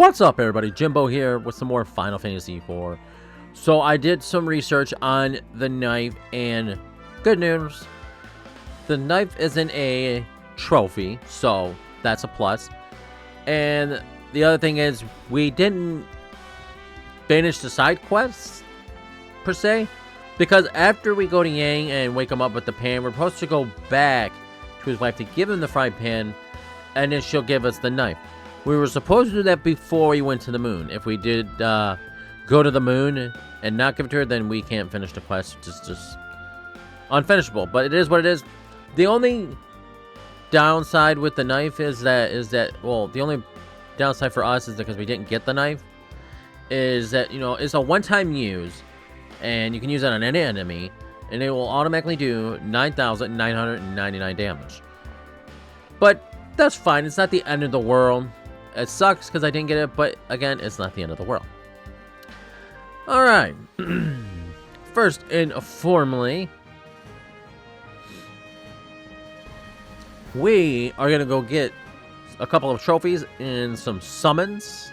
What's up, everybody? Jimbo here with some more Final Fantasy IV. So I did some research on the knife, and good news, the knife isn't a trophy, so that's a plus. And the other thing is, we didn't finish the side quests, per se, because after we go to Yang and wake him up with the pan, we're supposed to go back to his wife to give him the fried pan, and then she'll give us the knife. We were supposed to do that before we went to the moon. If we did go to the moon and not give it to her, then we can't finish the quest. Just unfinishable. But it is what it is. The only downside with the knife is that well, the only downside for us is because we didn't get the knife. Is that, you know, it's a one-time use, and you can use it on any enemy, and it will automatically do 9,999 damage. But that's fine. It's not the end of the world. It sucks because I didn't get it, but again, it's not the end of the world. Alright. First and formally, we are going to go get a couple of trophies and some summons.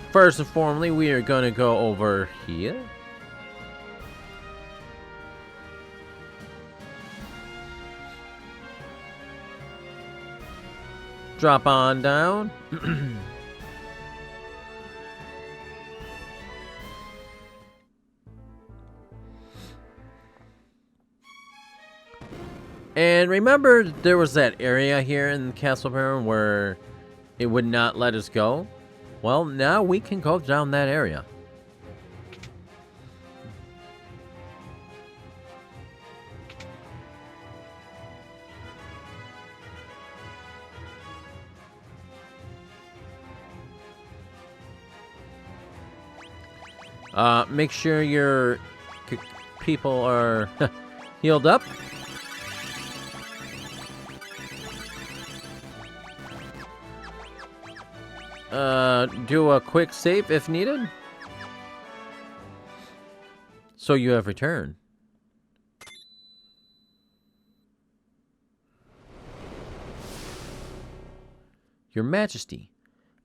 First and formally, we are going to go over here. Drop on down. And remember, there was that area here in Castle Baron where it would not let us go? Well, now we can go down that area. Make sure your people are healed up. Do a quick save if needed. So you have returned. Your Majesty,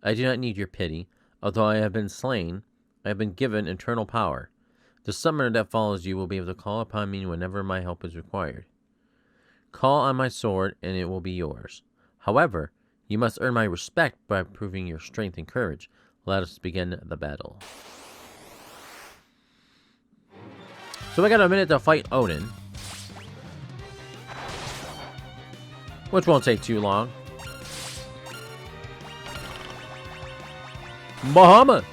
I do not need your pity. Although I have been slain, I have been given eternal power. The summoner that follows you will be able to call upon me whenever my help is required. Call on my sword, and it will be yours. However, you must earn my respect by proving your strength and courage. Let us begin the battle. So we got a minute to fight Odin, which won't take too long. Bahamut!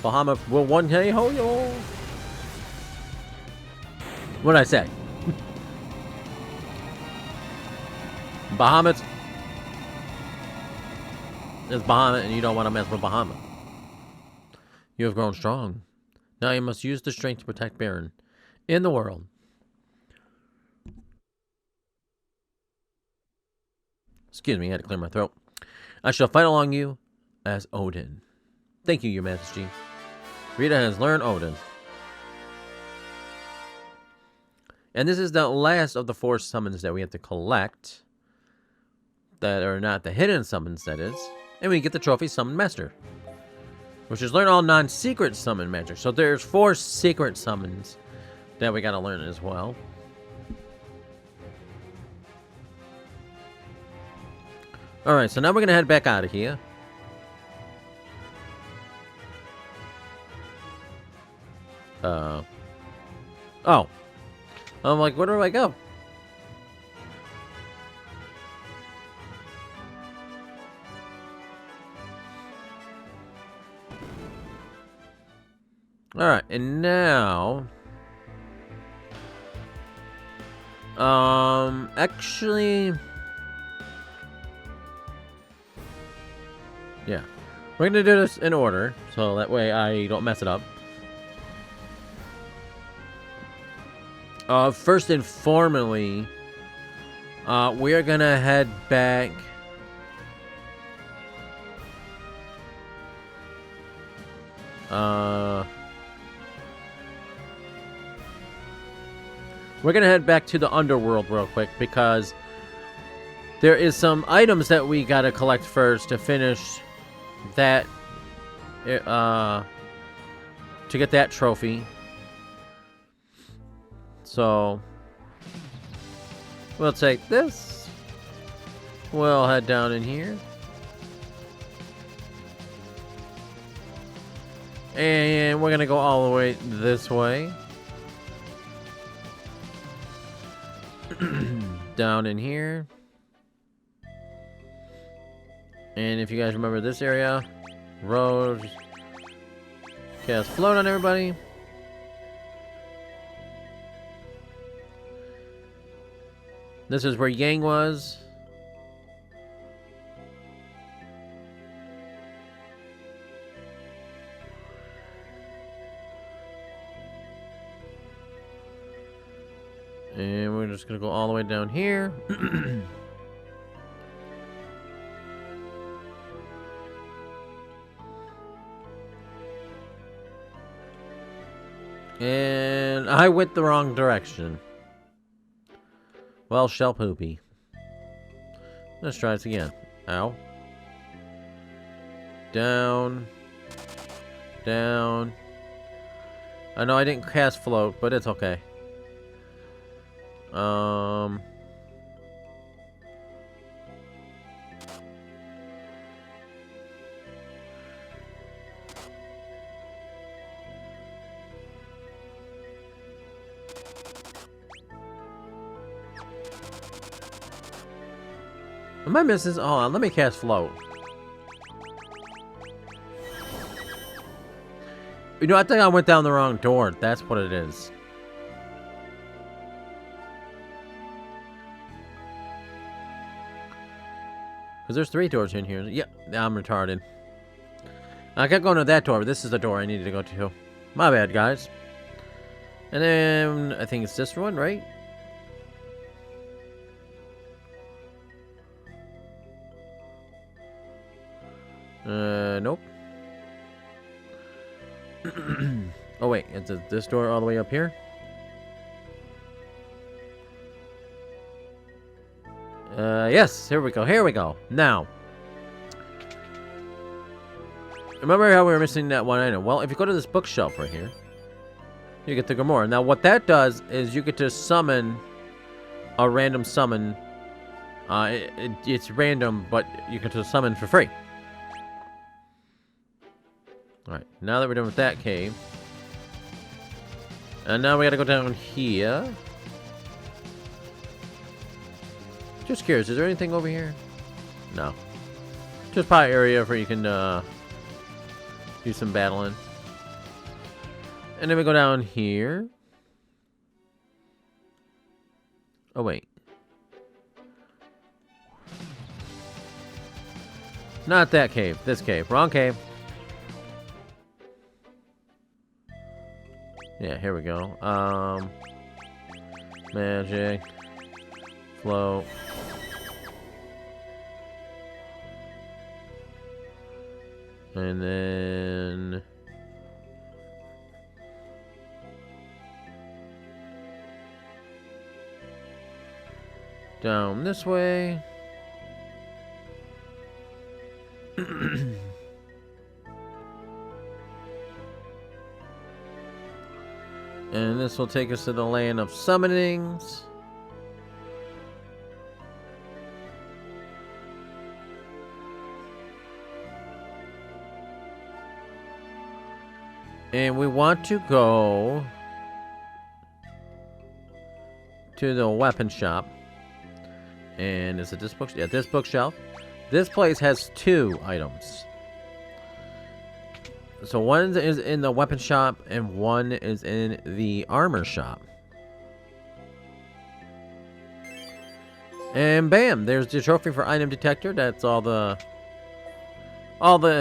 Bahamut will one hey ho yo. What did I say? Bahamut is Bahamut, and you don't want to mess with Bahamut. You have grown strong. Now you must use the strength to protect Baron in the world. Excuse me, I had to clear my throat. I shall fight along you as Odin. Thank you, Your Majesty. Rita has learned Odin. And this is the last of the 4 summons that we have to collect. That are not the hidden summons, that is. And we get the trophy Summon Master, which is learn all non-secret summon magic. So there's 4 secret summons that we gotta learn as well. Alright, so now we're gonna head back out of here. Oh. I'm like, where do I go? Alright, and now... actually... Yeah. We're gonna do this in order, so that way I don't mess it up. First and formally, we are gonna head back We're gonna head back to the underworld real quick because there is some items that we gotta collect first to finish that, to get that trophy. So we'll take this. We'll head down in here. And we're gonna go all the way this way. Down in here. And if you guys remember this area, road, cast float on everybody. This is where Yang was. And we're just gonna go all the way down here. And I went the wrong direction. Well, shell poopy. Let's try this again. Ow. Down. Down. I know I didn't cast float, but it's okay. Am I missing? Hold on, let me cast float. You know, I think I went down the wrong door. That's what it is. Because there's 3 doors in here. Yeah, I'm retarded. I kept going to that door, but this is the door I needed to go to. My bad, guys. And then, I think it's this one, right? Nope. Oh, wait. Is it this door all the way up here? Yes. Here we go. Here we go. Now. Remember how we were missing that one item? Well, if you go to this bookshelf right here, you get the Gamora. Now, what that does is you get to summon a random summon. It's random, but you get to summon for free. Alright, now that we're done with that cave. And now we gotta go down here. Just curious, is there anything over here? No. Just probably area where you can do some battling. And then we go down here. Oh, wait. Not that cave. This cave. Wrong cave. Yeah, here we go. Magic. Float. And then... down this way. And this will take us to the land of summonings. And we want to go to the weapon shop. And is it this book? Yeah, this bookshelf. This place has 2 items. So one is in the weapon shop and one is in the armor shop. And bam, there's the trophy for item detector. That's all the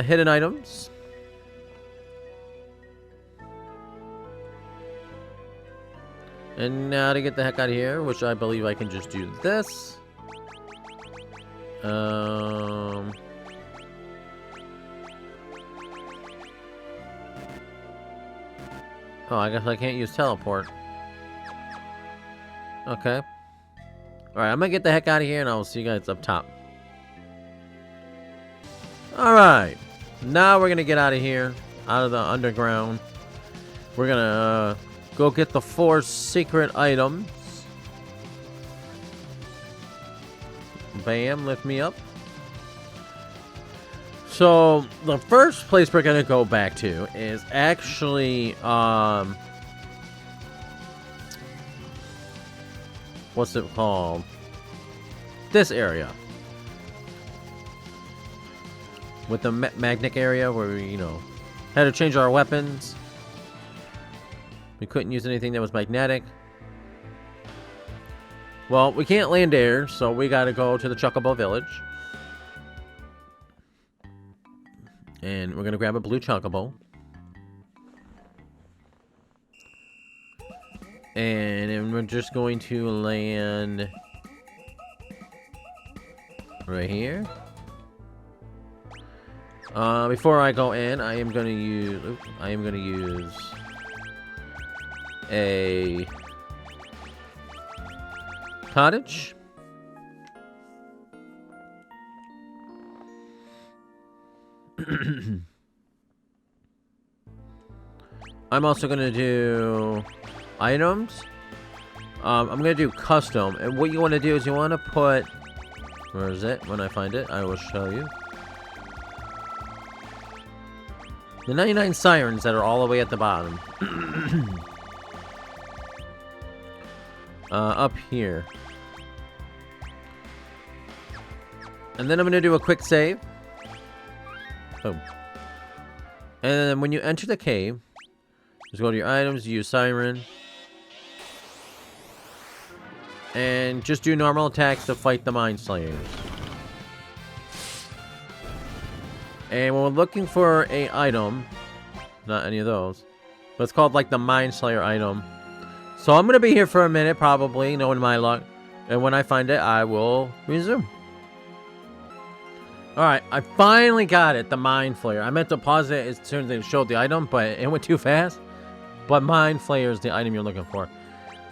hidden items. And now to get the heck out of here, which I believe I can just do this. Oh, I guess I can't use teleport. Okay. Alright, I'm gonna get the heck out of here and I'll see you guys up top. Alright. Now we're gonna get out of here. Out of the underground. We're gonna go get the 4 secret items. Bam, lift me up. So, the first place we're gonna go back to is actually, what's it called? This area. With the magnetic area where we, had to change our weapons. We couldn't use anything that was magnetic. Well, we can't land there, so we gotta go to the Chocobo Village. And we're gonna grab a blue Chocobo. And then we're just going to land right here. Before I go in, I am gonna use a cottage. I'm also gonna do items. I'm gonna do custom, and what you want to do is you want to put, where is it? When I find it, I will show you. The 99 sirens that are all the way at the bottom. Up here. And then I'm gonna do a quick save. Boom. And then when you enter the cave, just go to your items, use siren. And just do normal attacks to fight the Mind Slayers. And when we're looking for a item, not any of those, but it's called like the Mind Slayer item. So I'm gonna be here for a minute, probably, knowing my luck. And when I find it, I will resume. Alright, I finally got it, the Mind Flayer. I meant to pause it as soon as they showed the item, but it went too fast. But Mind Flayer is the item you're looking for.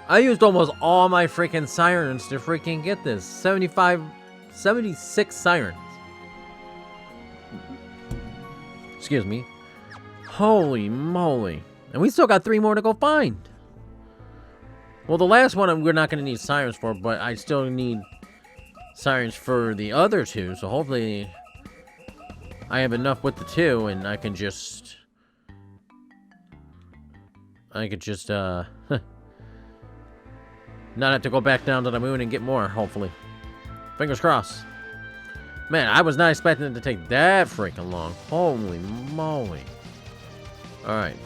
I used almost all my freaking sirens to freaking get this. 76 sirens. Excuse me. Holy moly. And we still got 3 more to go find. Well, the last one we're not going to need sirens for, but I still need sirens for the other 2. So hopefully I have enough with the 2 and I can just... not have to go back down to the moon and get more, hopefully. Fingers crossed. Man, I was not expecting it to take that freaking long. Holy moly. Alright.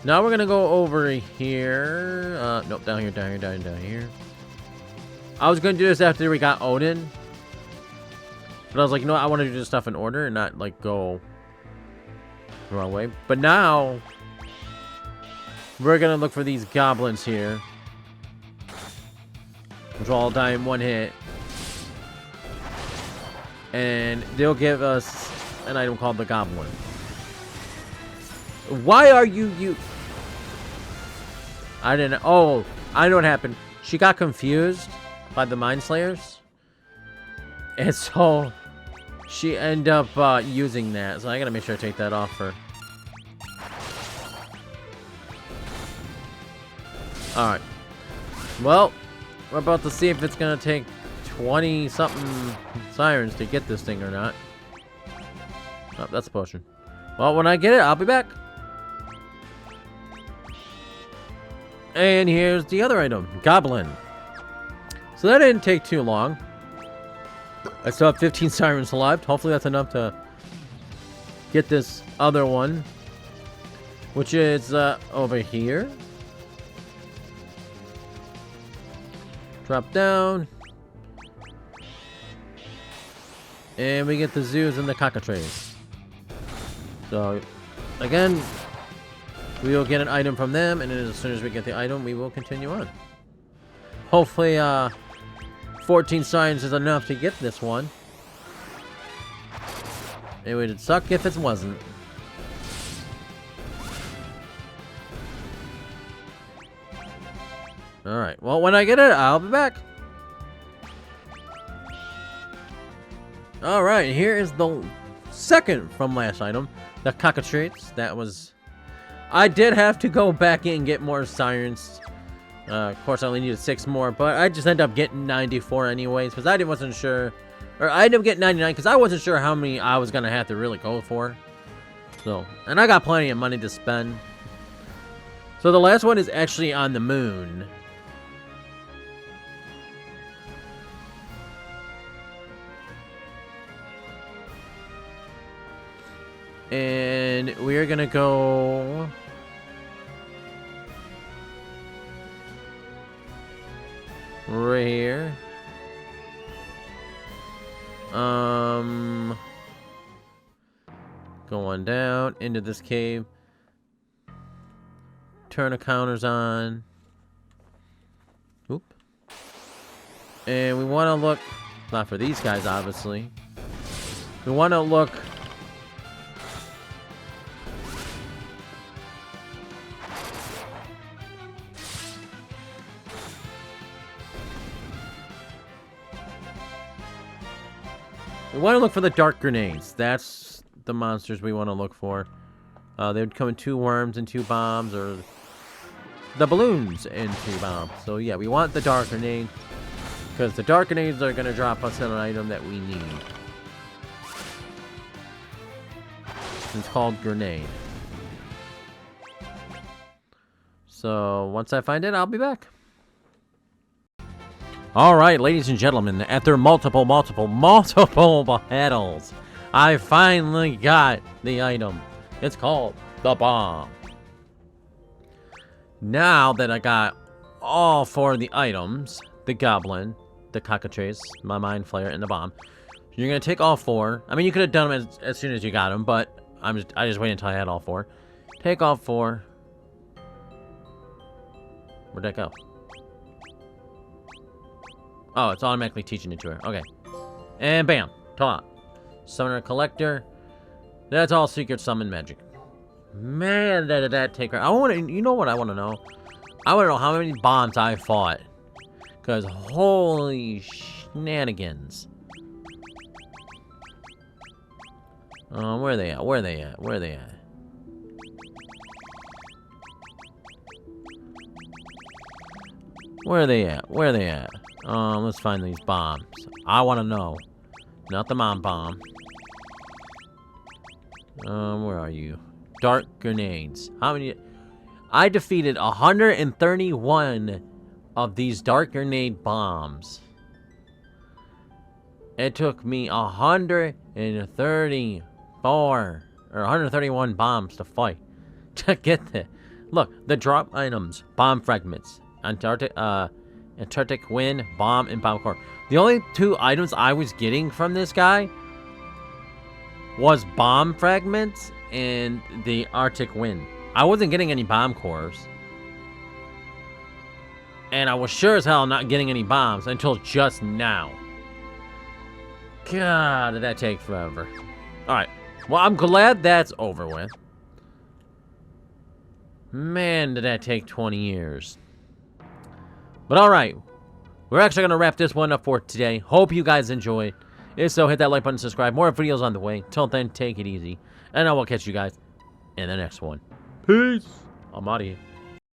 Now we're gonna go over here. Nope, down here. I was gonna do this after we got Odin. But I was like, you know what? I want to do this stuff in order and not, like, go the wrong way. But now, we're gonna look for these goblins here. Which will all die in one hit. And they'll give us an item called the Goblin. Why are you... I didn't... Oh, I know what happened. She got confused by the Mind Slayers. And so she ended up using that. So I gotta make sure I take that off her. Alright. Well, we're about to see if it's gonna take 20-something sirens to get this thing or not. Oh, that's a potion. Well, when I get it, I'll be back. And here's the other item, Goblin. So that didn't take too long. I still have 15 sirens alive. Hopefully that's enough to get this other one, which is over here. Drop down. And we get the zoos and the cockatrices. So, again, we will get an item from them, and then as soon as we get the item, we will continue on. Hopefully, 14 signs is enough to get this one. It would suck if it wasn't. Alright, well, when I get it, I'll be back. Alright, here is the second from last item. The cockatrice. That was... I did have to go back in and get more sirens. Of course, I only needed 6 more, but I just ended up getting 94 anyways, because I wasn't sure... Or I ended up getting 99, because I wasn't sure how many I was going to have to really go for. So, and I got plenty of money to spend. So the last one is actually on the moon. And we're gonna go... right here. Going down into this cave. Turn the counters on. Oop. And we want to look... Not for these guys, obviously. We want to look... We want to look for the dark grenades. That's the monsters we want to look for. They would come in 2 worms and 2 bombs, or the balloons and 2 bombs. So yeah, we want the dark grenade, because the dark grenades are going to drop us an item that we need. It's called grenade. So once I find it, I'll be back. Alright, ladies and gentlemen, after multiple battles, I finally got the item. It's called the bomb. Now that I got all 4 of the items, the goblin, the cockatrice, my mind flayer, and the bomb, you're going to take all 4. I mean, you could have done them as soon as you got them, but I just waited until I had all 4. Take all 4. Where'd that go? Oh, it's automatically teaching it to her. Okay. And bam. Taught. Summoner Collector. That's all secret summon magic. Man, did that take her. I want to... You know what I want to know? I want to know how many bombs I fought. Because holy shenanigans. Where are they at? Where are they at? Where are they at? Where are they at? Where are they at? Let's find these bombs. I want to know. Not the mom bomb. Where are you? Dark grenades. How many? I defeated 131 of these dark grenade bombs. It took me 134 or 131 bombs to fight. To get there. Look, the drop items. Bomb fragments. Antarctic Wind, Bomb, and Bomb Core. The only 2 items I was getting from this guy was Bomb Fragments and the Arctic Wind. I wasn't getting any Bomb Cores. And I was sure as hell not getting any bombs until just now. God, did that take forever. Alright, well, I'm glad that's over with. Man, did that take 20 years. But alright, we're actually going to wrap this one up for today. Hope you guys enjoyed. If so, hit that like button, subscribe. More videos on the way. Till then, take it easy. And I will catch you guys in the next one. Peace. I'm out of here.